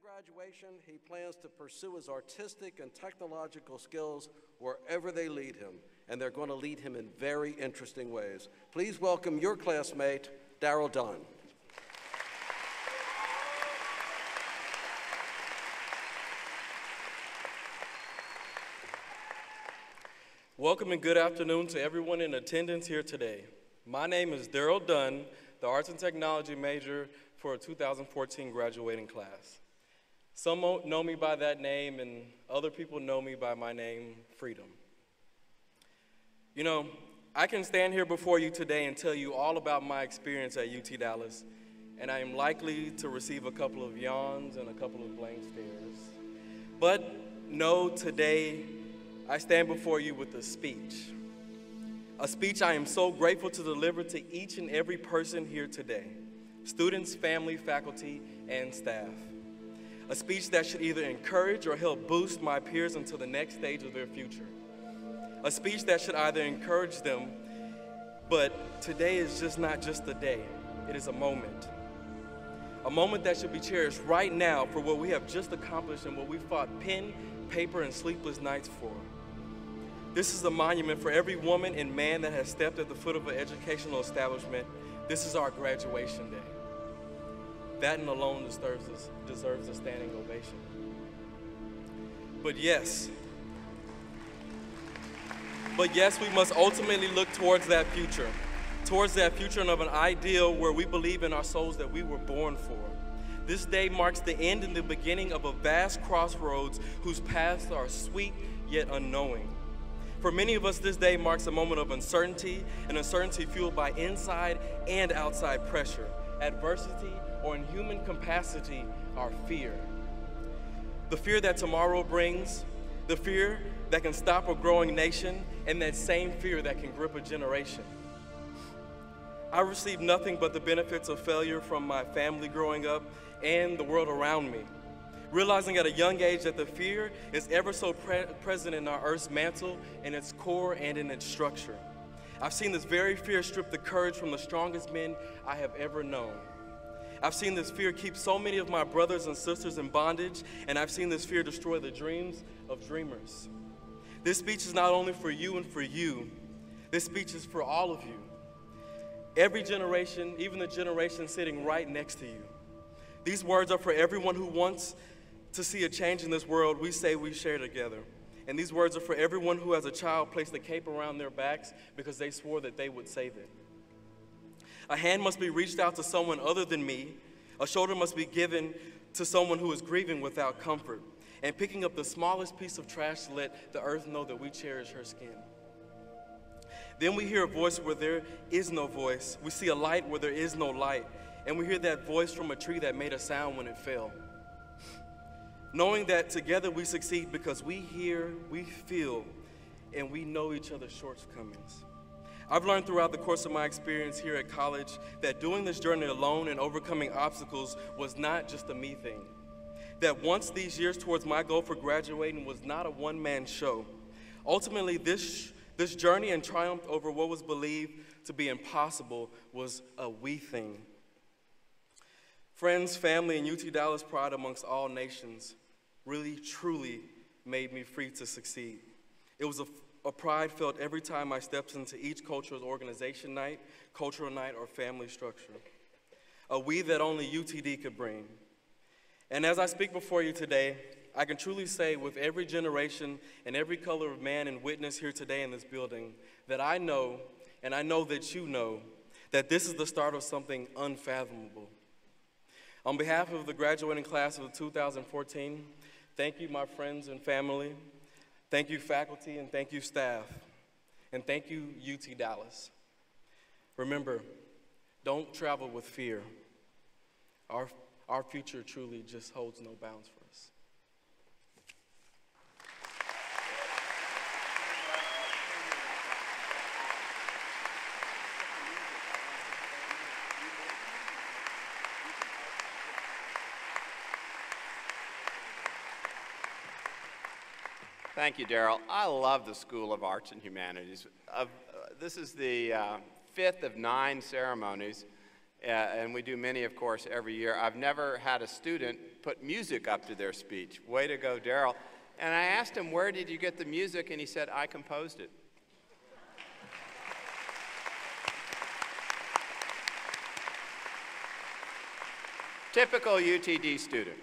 graduation, he plans to pursue his artistic and technological skills wherever they lead him, and they're going to lead him in very interesting ways. Please welcome your classmate, Darrel Dunn. Welcome and good afternoon to everyone in attendance here today. My name is Darrel Dunn, the Arts and Technology major for a 2014 graduating class. Some know me by that name, and other people know me by my name, Friidom. You know, I can stand here before you today and tell you all about my experience at UT Dallas, and I am likely to receive a couple of yawns and a couple of blank stares. But no, today, I stand before you with a speech I am so grateful to deliver to each and every person here today, students, family, faculty, and staff. A speech that should either encourage or help boost my peers into the next stage of their future. A speech that should either encourage them, but today is just not just a day, it is a moment. A moment that should be cherished right now for what we have just accomplished and what we fought pen, paper, and sleepless nights for. This is a monument for every woman and man that has stepped at the foot of an educational establishment. This is our graduation day. That and alone deserves a standing ovation. But yes, we must ultimately look towards that future of an ideal where we believe in our souls that we were born for. This day marks the end and the beginning of a vast crossroads whose paths are sweet yet unknowing. For many of us, this day marks a moment of uncertainty, an uncertainty fueled by inside and outside pressure, adversity, or in human capacity, our fear. The fear that tomorrow brings, the fear that can stop a growing nation, and that same fear that can grip a generation. I received nothing but the benefits of failure from my family growing up and the world around me, realizing at a young age that the fear is ever so present in our earth's mantle, in its core and in its structure. I've seen this very fear strip the courage from the strongest men I have ever known. I've seen this fear keep so many of my brothers and sisters in bondage, and I've seen this fear destroy the dreams of dreamers. This speech is not only for you and for you, this speech is for all of you. Every generation, even the generation sitting right next to you. These words are for everyone who wants to see a change in this world we say we share together. And these words are for everyone who as a child placed a cape around their backs because they swore that they would save it. A hand must be reached out to someone other than me. A shoulder must be given to someone who is grieving without comfort. And picking up the smallest piece of trash to let the earth know that we cherish her skin. Then we hear a voice where there is no voice. We see a light where there is no light. And we hear that voice from a tree that made a sound when it fell. Knowing that together we succeed because we hear, we feel, and we know each other's shortcomings. I've learned throughout the course of my experience here at college that doing this journey alone and overcoming obstacles was not just a me thing. That once these years towards my goal for graduating was not a one-man show. Ultimately, this journey and triumph over what was believed to be impossible was a we thing. Friends, family, and UT Dallas pride amongst all nations really, truly made me free to succeed. It was a pride felt every time I stepped into each cultural organization night, cultural night, or family structure. A we that only UTD could bring. And as I speak before you today, I can truly say with every generation and every color of man and witness here today in this building, that I know, and I know that you know, that this is the start of something unfathomable. On behalf of the graduating class of 2014, thank you, my friends and family. Thank you, faculty, and thank you, staff. And thank you, UT Dallas. Remember, don't travel with fear. Our future truly just holds no bounds for us. Thank you, Darrel. I love the School of Arts and Humanities. This is the 5th of 9 ceremonies, and we do many, of course, every year. I've never had a student put music up to their speech. Way to go, Darrel. And I asked him, where did you get the music? And he said, I composed it. Typical UTD student.